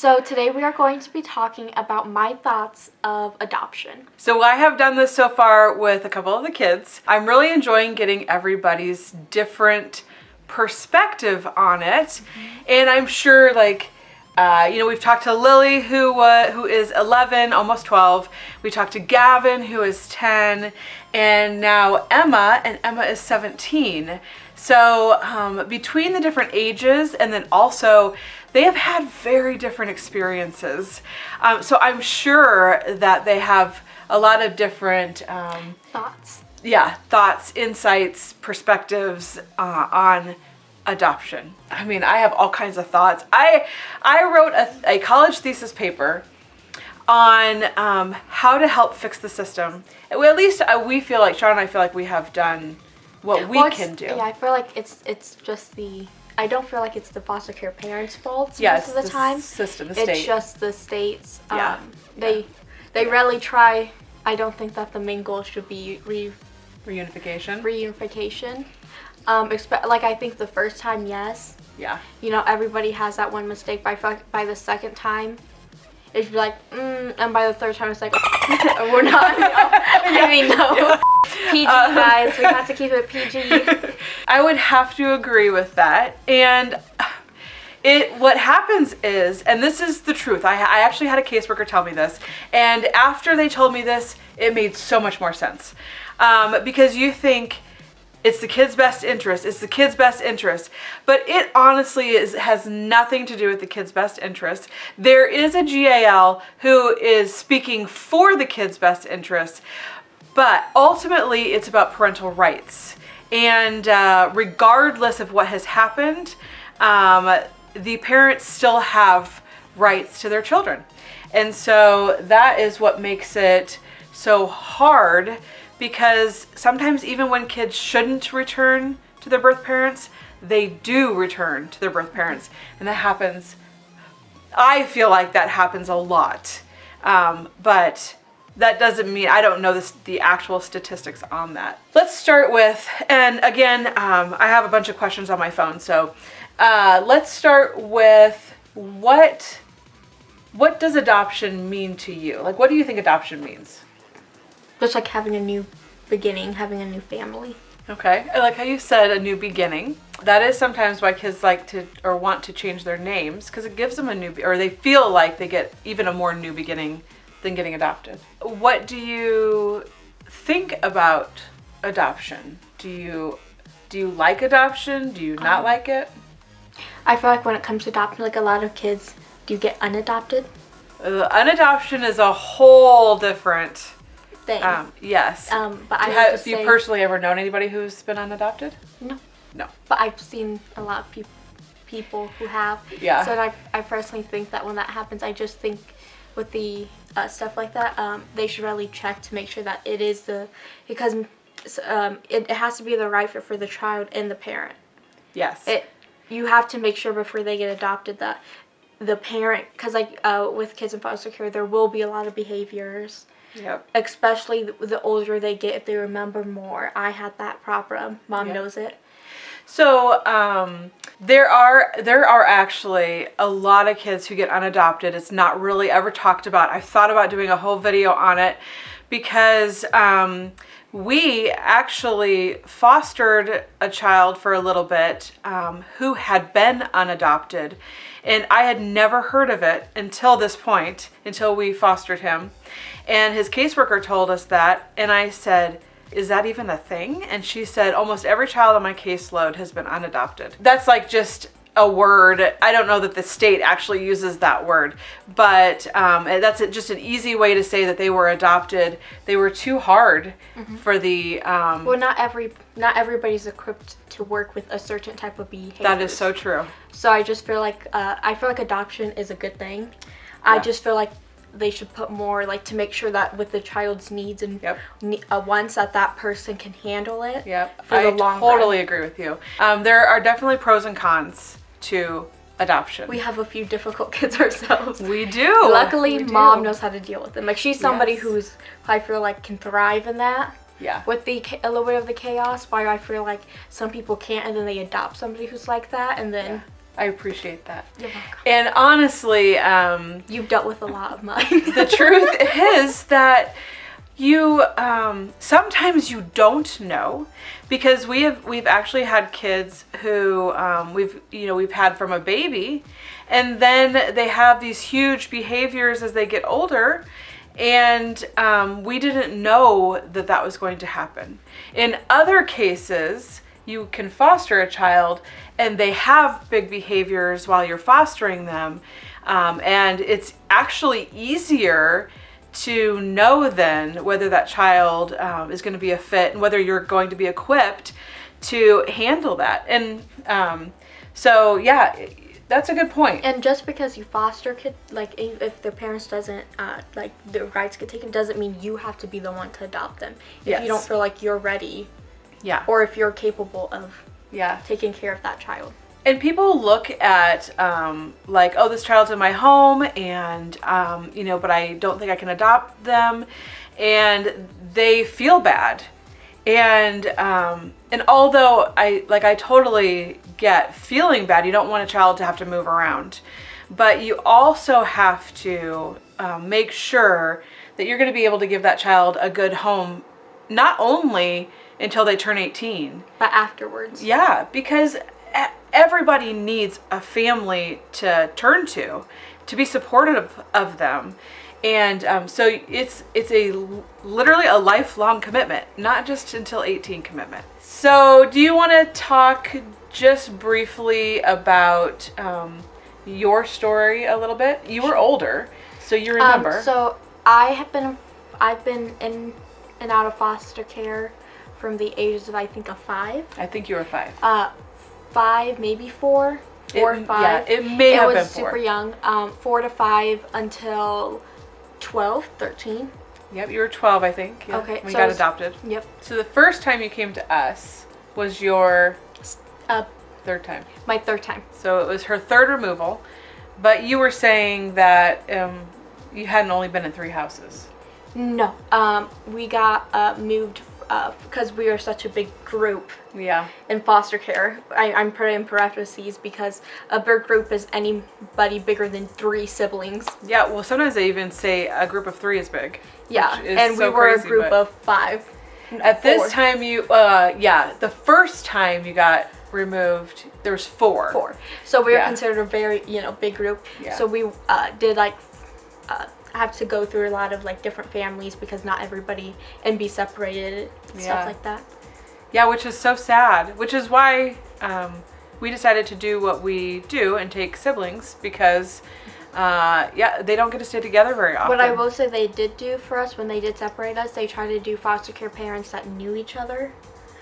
So today we are going to be talking about my thoughts of adoption. So I have done this so far with a couple of the kids. I'm really enjoying getting everybody's different perspective on it. And I'm sure we've talked to Lily who is 11, almost 12. We talked to Gavin who is 10, and now Emma, and Emma is 17. So between the different ages, and then also they have had very different experiences. So I'm sure that they have a lot of different Thoughts. Yeah, thoughts, insights, perspectives on adoption. I mean, I have all kinds of thoughts. I wrote a college thesis paper on how to help fix the system. At least we feel like, Sean and I feel like we have done what we can do. Yeah, I feel like it's just I don't feel like it's the foster care parents' fault Yes, most of the time. System, the it's state. just the states. Yeah. They really try. I don't think that the main goal should be reunification. I think the first time, yes. Yeah. You know, everybody has that one mistake. By the second time, it's like, and by the third time, it's like, we're not. No. I mean, no. Yeah. PG, guys. We have to keep it PG. I would have to agree with that. And what happens is, and this is the truth, I actually had a caseworker tell me this, and after they told me this, it made so much more sense. Because you think, it's the kid's best interest. It's the kid's best interest. But it honestly has nothing to do with the kid's best interest. There is a GAL who is speaking for the kid's best interest, but ultimately it's about parental rights. And regardless of what has happened, the parents still have rights to their children. And so that is what makes it so hard, because sometimes even when kids shouldn't return to their birth parents, they do return to their birth parents. And that happens, I feel like that happens a lot. But that doesn't mean, I don't know the actual statistics on that. Let's start with, and again, I have a bunch of questions on my phone. So let's start with what does adoption mean to you? Like, what do you think adoption means? Just like having a new beginning, having a new family. Okay, I like how you said a new beginning. That is sometimes why kids like to or want to change their names, because it gives them or they feel like they get even a more new beginning than getting adopted. What do you think about adoption? Do you like adoption? Do you not like it? I feel like when it comes to adoption, like a lot of kids do get unadopted. Unadoption is a whole different thing. Yes. But have you personally ever known anybody who's been unadopted? No. No. But I've seen a lot of people who have. Yeah. So I personally think that when that happens, I just think with the stuff like that, they should really check to make sure that it is because it has to be the right fit for the child and the parent. Yes. You have to make sure before they get adopted that the parent, because with kids in foster care, there will be a lot of behaviors. Yep. Especially the older they get, if they remember more. I had that problem. Mom knows it. So there are actually a lot of kids who get unadopted. It's not really ever talked about. I've thought about doing a whole video on it because we actually fostered a child for a little bit who had been unadopted. And I had never heard of it until this point, until we fostered him. And his caseworker told us that, and I said, is that even a thing? And she said, almost every child on my caseload has been unadopted. That's like just a word. I don't know that the state actually uses that word, but that's just an easy way to say that they were adopted. They were too hard for the... Well, not everybody's equipped to work with a certain type of behavior. That is so true. So I just feel like, adoption is a good thing. Yeah. I just feel like they should put more, to make sure that with the child's needs and wants that person can handle it. Yep. For the long run. I totally run. agree with you. There are definitely pros and cons to adoption. We have a few difficult kids ourselves. We do. Luckily, Mom knows how to deal with them. She's somebody who's, I feel like, can thrive in that. Yeah. With a little bit of the chaos, why I feel like some people can't, and then they adopt somebody who's like that, and then I appreciate that. You're welcome. And honestly, You've dealt with a lot of mine. the truth is that you sometimes you don't know, because we've actually had kids who we've had from a baby, and then they have these huge behaviors as they get older, and we didn't know that was going to happen. In other cases, you can foster a child and they have big behaviors while you're fostering them, and it's actually easier to know then whether that child is going to be a fit and whether you're going to be equipped to handle that. And so yeah, that's a good point. And just because you foster a kid, like if their parents doesn't like their rights get taken, doesn't mean you have to be the one to adopt them. If you don't feel like you're ready, or if you're capable of taking care of that child. And people look at like, oh, this child's in my home, and but I don't think I can adopt them, and they feel bad. And although I totally get feeling bad, you don't want a child to have to move around, but you also have to make sure that you're going to be able to give that child a good home, not only until they turn 18, but afterwards. Yeah, because everybody needs a family to turn to be supportive of them. And so it's literally a lifelong commitment, not just until 18 commitment. So do you want to talk just briefly about your story a little bit? You were older, so you remember. So I've been in and out of foster care from the ages of, I think, of 5. I think you were 5. 5, maybe 4 or 5. Yeah, it may have been 4. It was super young. 4 to 5 until 12, 13. Yep, you were 12, I think. Yeah, okay. when you got adopted. Yep. So the first time you came to us was your third time. My 3rd time. So it was her 3rd removal, but you were saying that you hadn't only been in 3 houses. No. We got moved because we are such a big group. Yeah. In foster care. I'm putting in parentheses because a big group is anybody bigger than 3 siblings. Yeah, well, sometimes they even say a group of 3 is big. Yeah, and we were a group of 5. At this time, the first time you got removed, there was 4. 4. So we were considered a very, big group. Yeah. So we did have to go through a lot of different families because not everybody, and be separated and stuff like that. Yeah, which is so sad, which is why we decided to do what we do and take siblings, because they don't get to stay together very often. What I will say they did do for us when they did separate us, they tried to do foster care parents that knew each other.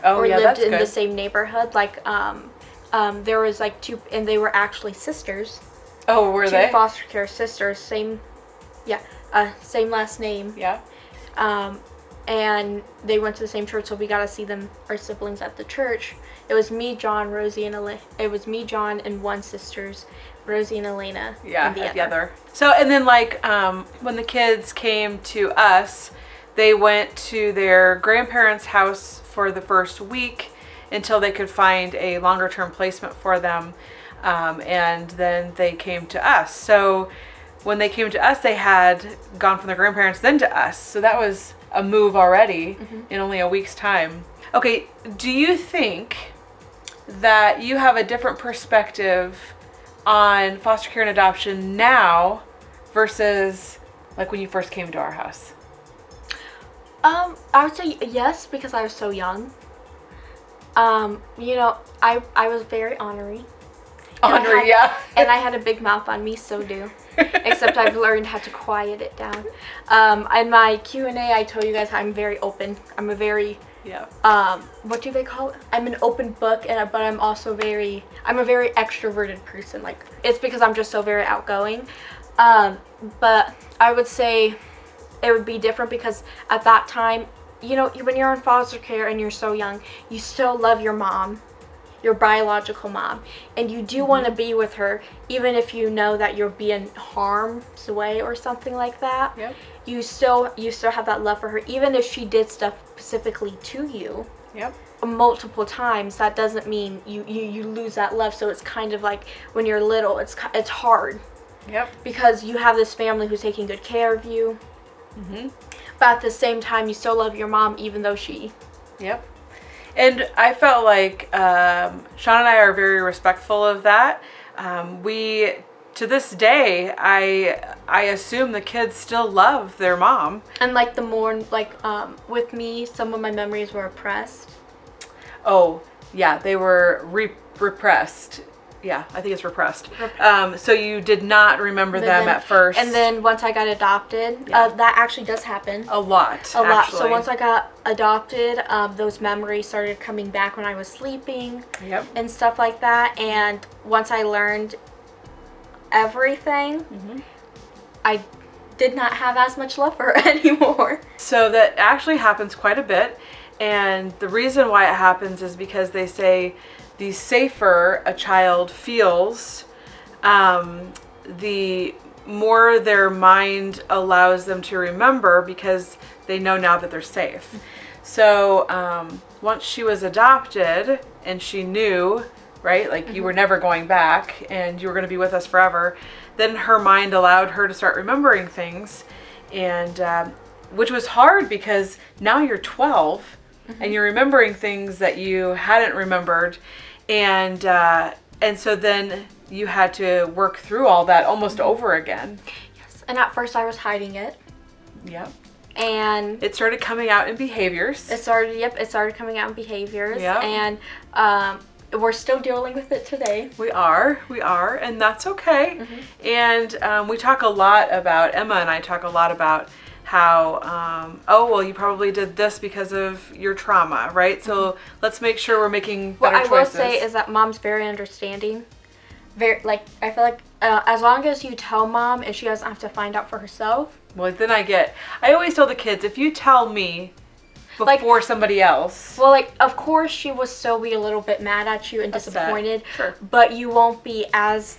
Oh, or yeah, lived that's in good. the same neighborhood. There was 2, and they were actually sisters. Oh, were they? 2 foster care sisters, same last name. Yeah. And they went to the same church, so we got to see them, our siblings, at the church. It was me, John, Rosie, and Elena. It was me, John, and 1 sisters, Rosie and Elena. Yeah, and the other. So, and then when the kids came to us, they went to their grandparents' house for the first week until they could find a longer term placement for them. And then they came to us. So when they came to us, they had gone from their grandparents then to us. So that was a move already in only a week's time. Okay, do you think that you have a different perspective on foster care and adoption now versus when you first came to our house? I would say yes, because I was so young. I was very ornery. Ornery, yeah. And I had a big mouth on me, so do. Except I've learned how to quiet it down. In my Q&A, I told you guys I'm very open. I'm a very, what do they call it? I'm an open book, but I'm also I'm a very extroverted person. It's because I'm just so very outgoing. But I would say it would be different because at that time, when you're in foster care and you're so young, you still love your mom, your biological mom, and you do want to be with her, even if you know that you're being harm's way or something like that. Yep. You still have that love for her, even if she did stuff specifically to you. Yep. multiple times, that doesn't mean you lose that love. So it's kind of like when you're little, it's hard. Yep. Because you have this family who's taking good care of you. Mm-hmm. But at the same time, you still love your mom, even though she... Yep. And I felt like Sean and I are very respectful of that. We, to this day, I assume the kids still love their mom. And like the more, like with me, some of my memories were repressed. Oh, yeah, they were repressed. Yeah, I think it's repressed. So you did not remember them at first. And then once I got adopted, that actually does happen. A lot. So once I got adopted, those memories started coming back when I was sleeping. Yep. And stuff like that. And once I learned everything, I did not have as much love for her anymore. So that actually happens quite a bit. And the reason why it happens is because they say the safer a child feels, the more their mind allows them to remember, because they know now that they're safe. So once she was adopted and she knew, right, like you were never going back and you were going to be with us forever, then her mind allowed her to start remembering things, and which was hard because now you're 12 and you're remembering things that you hadn't remembered, and so then you had to work through all that almost over again. Yes, and at first I was hiding it. Yep. And it started coming out in behaviors. It started coming out in behaviors. Yep. And we're still dealing with it today. We are, and that's okay. And we talk a lot about, Emma and I talk a lot about how, oh, well, you probably did this because of your trauma, right? So let's make sure we're making better choices. What I will say is that mom's very understanding. I feel like as long as you tell mom and she doesn't have to find out for herself. Well, then I always tell the kids, if you tell me before somebody else. Well, of course she will still be a little bit mad at you and disappointed. Sure. But you won't be as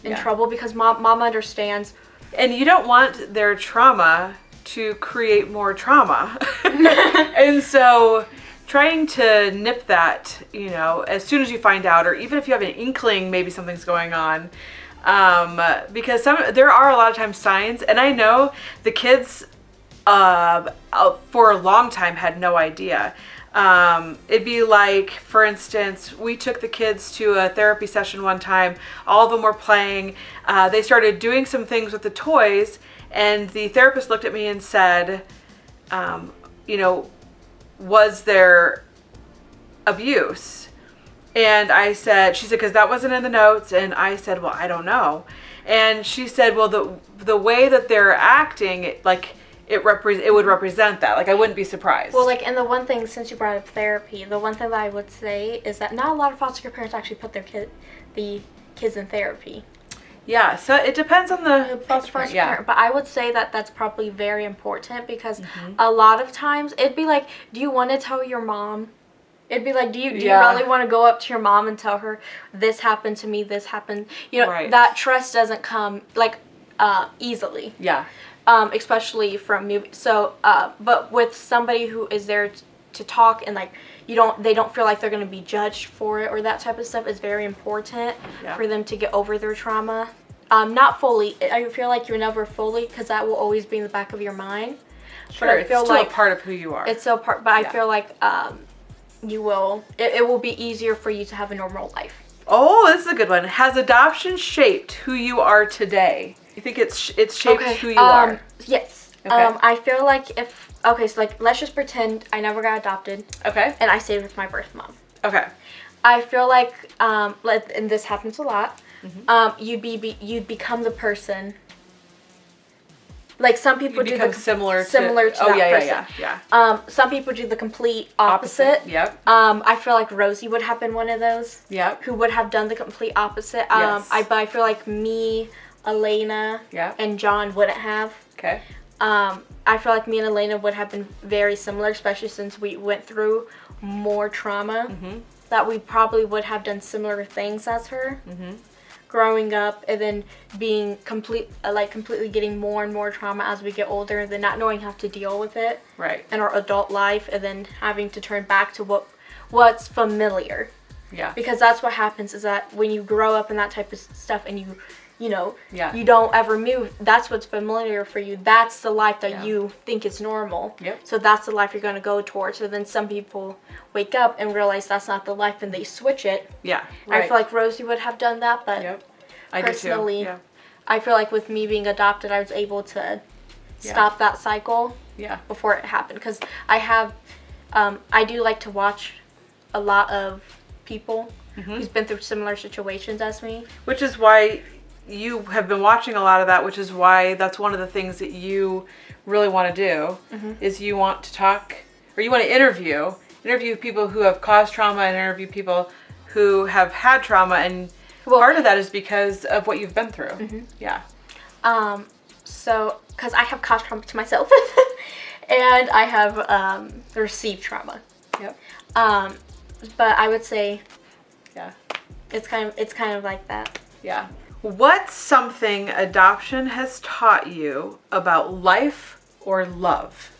in trouble because mom understands. And you don't want their trauma to create more trauma. And so trying to nip that, as soon as you find out, or even if you have an inkling maybe something's going on, because there are a lot of times signs, and I know the kids for a long time had no idea. It'd be like, for instance, we took the kids to a therapy session one time. All of them were playing. They started doing some things with the toys, and the therapist looked at me and said, was there abuse? And she said, because that wasn't in the notes. And I said, well, I don't know. And she said, well, the way that they're acting, it would represent that. I wouldn't be surprised. Well, and the one thing, since you brought up therapy, the one thing that I would say is that not a lot of foster care parents actually put the kids in therapy. Yeah, so it depends on the foster parent. Parent. But I would say that that's probably very important because a lot of times it'd be like, do you want to tell your mom? It'd be like, do you really want to go up to your mom and tell her this happened to me, this happened? Right. That trust doesn't come easily. Yeah. Especially from movies. So, but with somebody who is there to talk and they don't feel like they're going to be judged for it or that type of stuff is very important for them to get over their trauma. Not fully. I feel like you're never fully, because that will always be in the back of your mind. Sure, but I feel it's still a part of who you are. It's still part, but I feel like you will. It will be easier for you to have a normal life. Oh, this is a good one. Has adoption shaped who you are today? You think it's shaped who you are? Yes. Okay. I feel like so let's just pretend I never got adopted. Okay. And I stayed with my birth mom. Okay. I feel like and this happens a lot. You'd become the person. Some people do similar to that person. Yeah. Some people do the complete opposite. Yep. I feel like Rosie would have been one of those. Yep. Who would have done the complete opposite. Yes. I feel like me, Elena, and John wouldn't have. Okay. I feel like me and Elena would have been very similar, especially since we went through more trauma. That we probably would have done similar things as her. growing up and then being completely getting more and more trauma as we get older, and then not knowing how to deal with it Right. in our adult life, and then having to turn back to what's familiar. Yeah. Because that's what happens, is that when you grow up in that type of stuff and you know, Yeah. you don't ever move, that's what's familiar for you. That's the life that Yeah. you think is normal. Yep. So that's the life you're going to go towards. So then some people wake up and realize that's not the life and they switch it. Yeah. Right. I feel like Rosie would have done that, but Yep. I personally, do too. Yeah. I feel like with me being adopted, I was able to stop that cycle Yeah. before it happened. Because I do like to watch a lot of people who's been through similar situations as me. Which is why you have been watching a lot of that, which is why that's one of the things that you really want to do, is you want to talk, or you want to interview people who have caused trauma and interview people who have had trauma, and part of that is because of what you've been through. Yeah. So, because I have caused trauma to myself, and I have received trauma. Yep. But I would say, Yeah. it's kind of like that. Yeah. What's something adoption has taught you about life or love?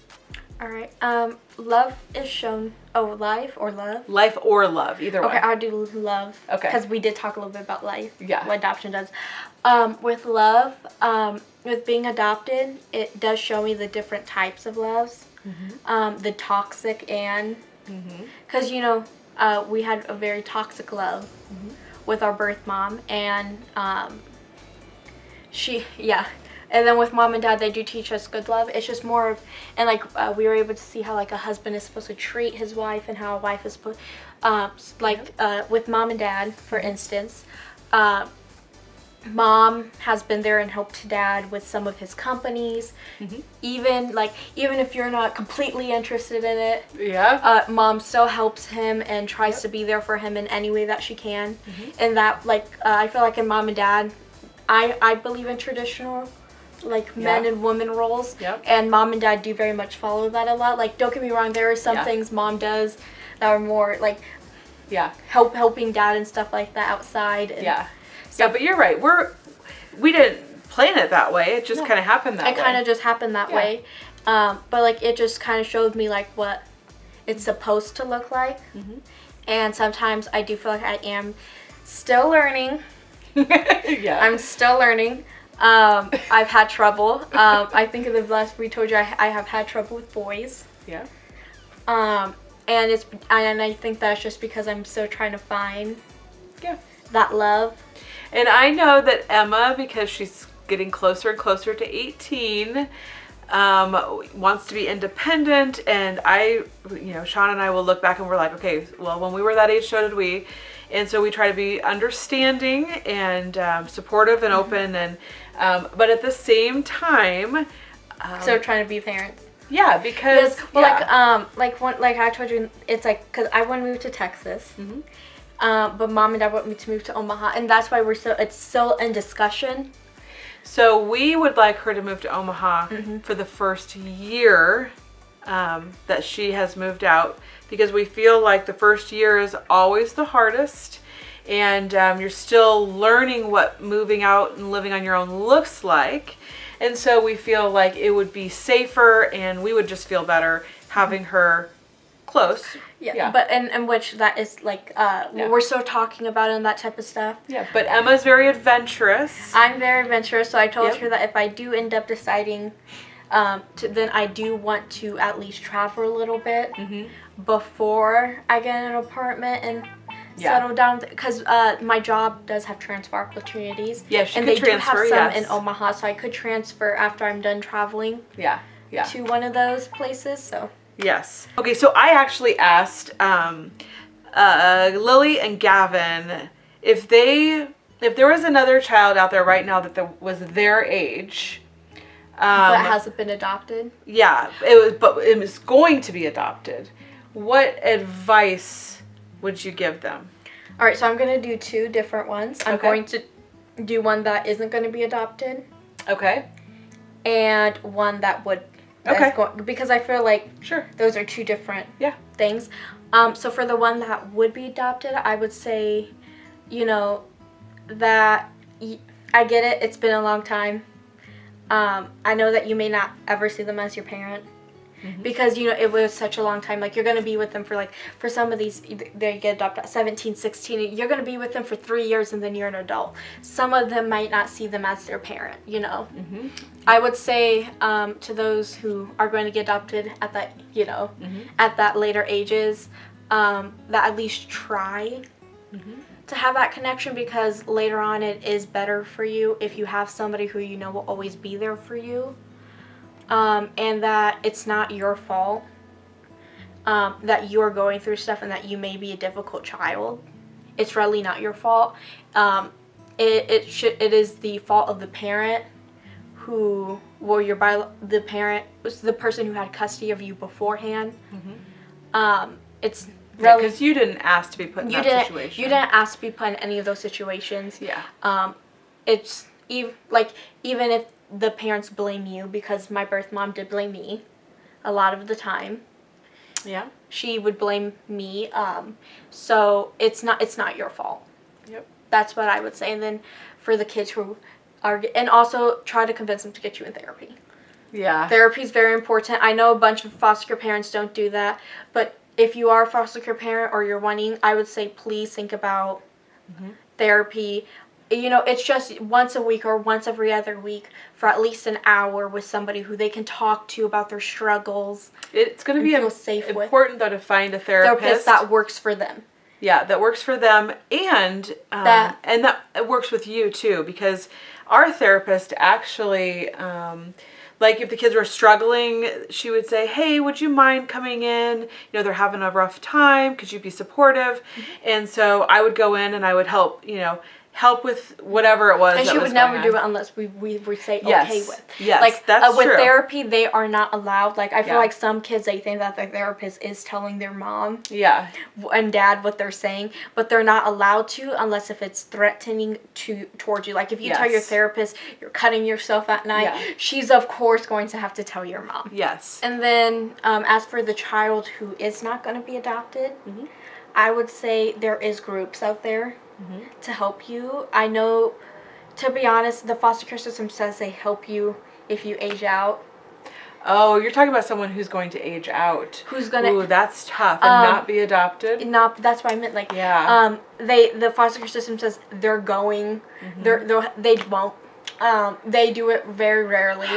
All right. Love is shown. Oh, life or love? Life or love, either way. Okay, I'll do love. Okay. Because we did talk a little bit about life. Yeah. What adoption does. With love, with being adopted, it does show me the different types of loves. The toxic and, because we had a very toxic love with our birth mom, and and then with mom and dad, they do teach us good love. It's just more of, and we were able to see how a husband is supposed to treat his wife, and how a wife is supposed, with mom and dad, for instance, mom has been there and helped dad with some of his companies. Even if you're not completely interested in it, mom still helps him and tries to be there for him in any way that she can. And that I feel like in mom and dad, I believe in traditional men and women roles, and mom and dad do very much follow that a lot. Don't get me wrong, there are some things mom does that are more helping dad and stuff like that outside, and but you're right, we didn't plan it that way. It just kind of happened that way. It kind of just happened that way. But it just kind of showed me what it's supposed to look like. And sometimes I do feel like I am still learning. I'm still learning. I've had trouble. I think in the last we told you I have had trouble with boys. And I think that's just because I'm still trying to find that love. And I know that Emma, because she's getting closer and closer to 18, wants to be independent, and Sean and I will look back and we're like, okay, well, when we were that age, so did we. And so we try to be understanding and supportive and open, and but at the same time, so trying to be parents. Yeah, because I told you, it's because I want to move to Texas, but mom and dad want me to move to Omaha, and that's why it's still in discussion. So we would like her to move to Omaha for the first year that she has moved out, because we feel like the first year is always the hardest, and you're still learning what moving out and living on your own looks like. And so we feel like it would be safer, and we would just feel better having her close. But and which that is we're still talking about it and that type of stuff. But Emma's very adventurous. I'm very adventurous, so I told her that if I do end up deciding then I do want to at least travel a little bit before I get an apartment and settle down, because my job does have transfer opportunities. And they do have some in Omaha, so I could transfer after I'm done traveling. To one of those places. So. Yes. Okay, so I actually asked Lily and Gavin if there was another child out there right now that was their age. But hasn't been adopted? Yeah, it was going to be adopted. What advice would you give them? All right, so I'm going to do two different ones. I'm going to do one that isn't going to be adopted. Okay. And one that would. Because I feel like those are two different things. So for the one that would be adopted, I would say, that I get it. It's been a long time. I know that you may not ever see them as your parent. Because, you know, it was such a long time. Like, you're going to be with them for, like, for some of these, they get adopted at 17, 16. You're going to be with them for 3 years, and then you're an adult. Some of them might not see them as their parent, you know. I would say to those who are going to get adopted at that, you know, at that later ages, that at least try to have that connection, because later on it is better for you if you have somebody who you know will always be there for you. And that it's not your fault that you're going through stuff and that you may be a difficult child. It's really not your fault. It is the fault of the parent who, well, the parent was the person who had custody of you beforehand. It's really, because you didn't ask to be put in that situation. You didn't ask to be put in any of those situations. Yeah. It's even if the parents blame you, because my birth mom did blame me a lot of the time. Yeah. She would blame me. So it's not your fault. Yep. That's what I would say. And then for the kids who are, and also try to convince them to get you in therapy. Yeah. Therapy is very important. I know a bunch of foster care parents don't do that, but if you are a foster care parent or you're wanting, I would say please think about therapy. You know, it's just once a week or once every other week for at least an hour with somebody who they can talk to about their struggles. It's going to be important, though, to find a therapist that works for them. Yeah, that works for them, and that works with you, too, because our therapist actually, like if the kids were struggling, she would say, hey, would you mind coming in? You know, they're having a rough time. Could you be supportive? And so I would go in and I would help with whatever it was. And she would never do it unless we say okay with. Yes, like that's with true. Therapy, they are not allowed. Like I feel like some kids, they think that their therapist is telling their mom and dad what they're saying, but they're not allowed to unless if it's threatening towards you. Like if you tell your therapist you're cutting yourself at night, she's of course going to have to tell your mom. Yes. And then as for the child who is not going to be adopted, I would say there is groups out there to help you. I know, to be honest, the foster care system says they help you if you age out. Oh, you're talking about someone who's going to age out. Who's gonna? Ooh, that's tough. And not be adopted. Not. That's what I meant. Like, the foster care system says they're going. They won't. They do it very rarely.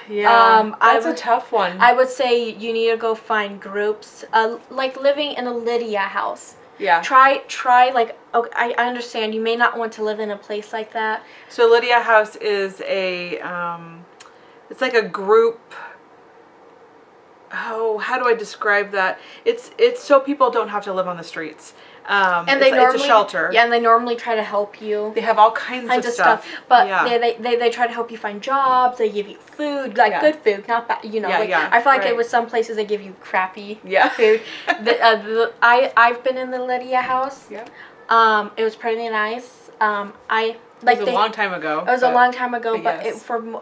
That's a tough one. I would say you need to go find groups, like living in a Lydia house. Yeah. Try like, okay, I understand you may not want to live in a place like that. So Lydia House is it's like a group. Oh, how do I describe that? It's so people don't have to live on the streets. And it's a shelter. Yeah, and they normally try to help you. They have all kinds of stuff. But they try to help you find jobs. They give you food, like good food, not bad. You know, I feel like it was some places they give you crappy food. I've been in the Lydia house. Yeah. It was pretty nice. It was a long time ago. It was a long time ago, but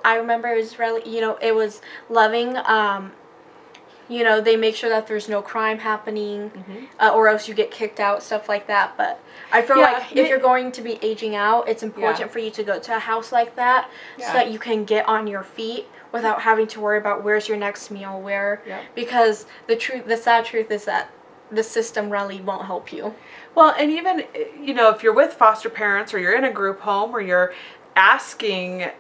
I remember it was really, it was loving. They make sure that there's no crime happening, or else you get kicked out, stuff like that. But I feel like if you're going to be aging out, it's important for you to go to a house like that so that you can get on your feet without having to worry about where's your next meal, because the sad truth is that the system really won't help you. Well, and even, if you're with foster parents or you're in a group home or you're asking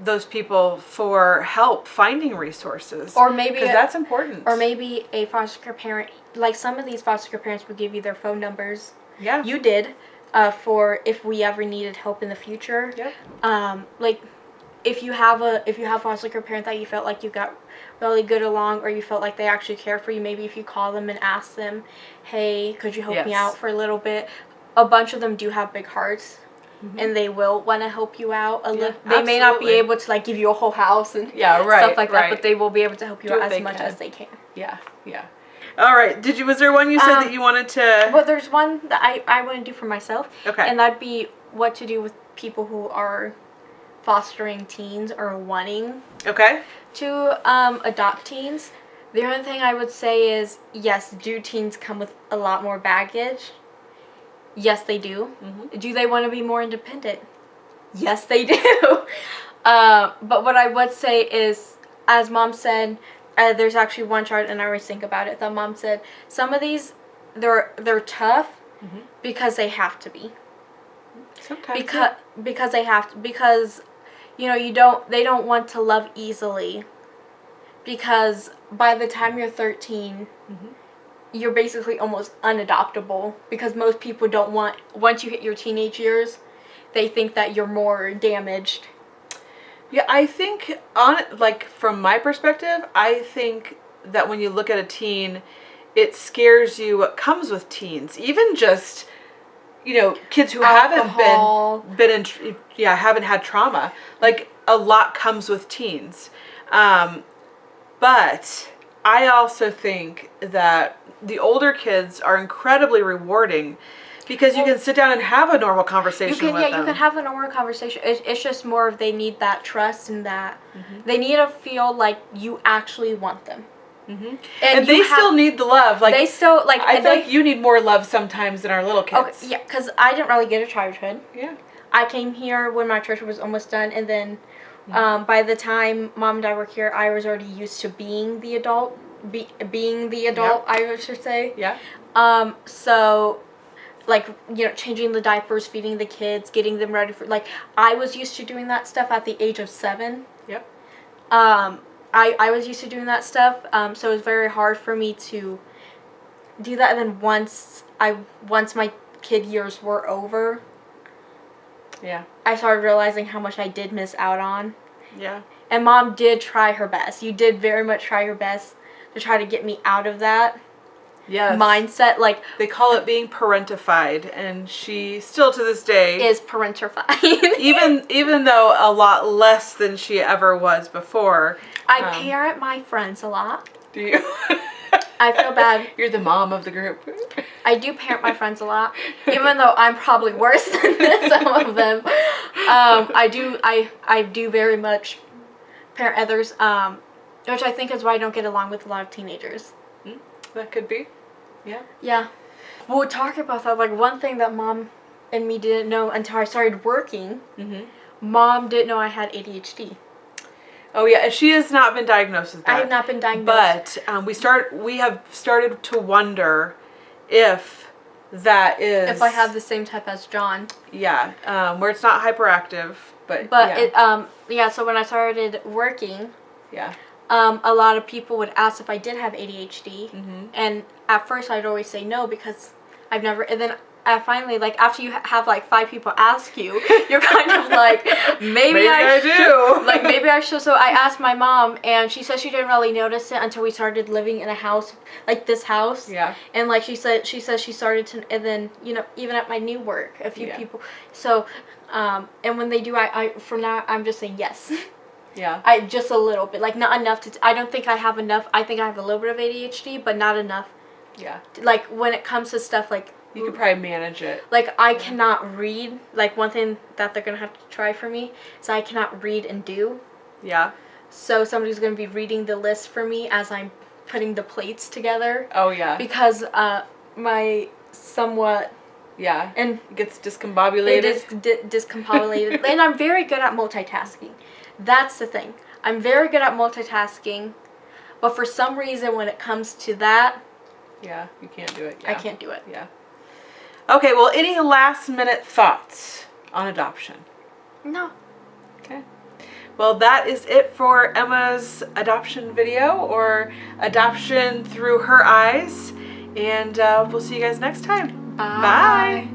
those people for help finding resources, or maybe because that's important, or maybe a foster care parent, like some of these foster care parents would give you their phone numbers. You did, for if we ever needed help in the future. Like if you have foster care parent that you felt like you got really good along, or you felt like they actually care for you, maybe if you call them and ask them, hey, could you help me out for a little bit? A bunch of them do have big hearts. And they will want to help you out a little. They may not be able to give you a whole house and stuff like that, but they will be able to help you out as much as they can. Yeah. All right. Was there one you said that you wanted to? Well, there's one that I want to do for myself. Okay. And that'd be what to do with people who are fostering teens or wanting to adopt teens. The only thing I would say is, yes, do teens come with a lot more baggage? Yes, they do. Do they want to be more independent? Yes, they do. But what I would say is, as Mom said, there's actually one chart, and I always think about it, that Mom said, some of these, they're tough because they have to be. Sometimes. Because they have to, because, you know, they don't want to love easily, because by the time you're 13, you're basically almost unadoptable, because most people don't want, once you hit your teenage years, they think that you're more damaged. Yeah, I think, from my perspective, I think that when you look at a teen, it scares you what comes with teens. Even just, you know, kids who Alcohol. haven't had trauma. Like, a lot comes with teens. But I also think that the older kids are incredibly rewarding, because you can sit down and have a normal conversation with them. Yeah, you can have a normal conversation. It's just more of they need that trust, and that they need to feel like you actually want them. And they still need the love. Like, they still, like, I feel like you need more love sometimes than our little kids. Okay, yeah, because I didn't really get a childhood. Yeah. I came here when my church was almost done, and then by the time Mom and Dad were here, I was already used to being the adult. Being the adult, yep. I should say. Yeah. So, like, you know, changing the diapers, feeding the kids, getting them ready for, like, I was used to doing that stuff at the age of 7. Yep. I was used to doing that stuff, so it was very hard for me to do that. And then once my kid years were over, yeah, I started realizing how much I did miss out on. Yeah. And Mom did try her best. You did very much try your best to try to get me out of that mindset. Like, they call it being parentified, and she still to this day is parentified. even though a lot less than she ever was before. I parent my friends a lot. Do you? I feel bad. You're the mom of the group. I do parent my friends a lot, even though I'm probably worse than some of them. I do very much parent others, which I think is why I don't get along with a lot of teenagers. That could be. Yeah. Yeah. We'll talk about that. Like, one thing that Mom and me didn't know until I started working, Mom didn't know I had ADHD. Oh yeah, and she has not been diagnosed with that. I have not been diagnosed. But we have started to wonder if that is... if I have the same type as John. Yeah, where it's not hyperactive, but yeah. So when I started working, yeah, a lot of people would ask if I did have ADHD, and at first I'd always say no, because I've never. And then I finally, like, after you have like 5 people ask you, you're kind of like, maybe I do. Like, maybe I should. So I asked my mom, and she said she didn't really notice it until we started living in a house like this house. Yeah. And like she said she started to, and then, you know, even at my new work, a few people. So, and when they do, I for now I'm just saying yes. Yeah. I just a little bit, like, not enough to. I don't think I have enough. I think I have a little bit of ADHD, but not enough. Yeah. Like, when it comes to stuff like. You could probably manage it. Like, I cannot read. Like, one thing that they're going to have to try for me is I cannot read and do. Yeah. So somebody's going to be reading the list for me as I'm putting the plates together. Oh, yeah. Because my somewhat... Yeah. And it gets discombobulated. It is discombobulated. And I'm very good at multitasking. That's the thing. I'm very good at multitasking. But for some reason, when it comes to that... Yeah, you can't do it. Yeah. I can't do it. Yeah. Okay, well, any last minute thoughts on adoption? No. Okay. Well, that is it for Emma's adoption video, or adoption through her eyes. And we'll see you guys next time. Bye. Bye.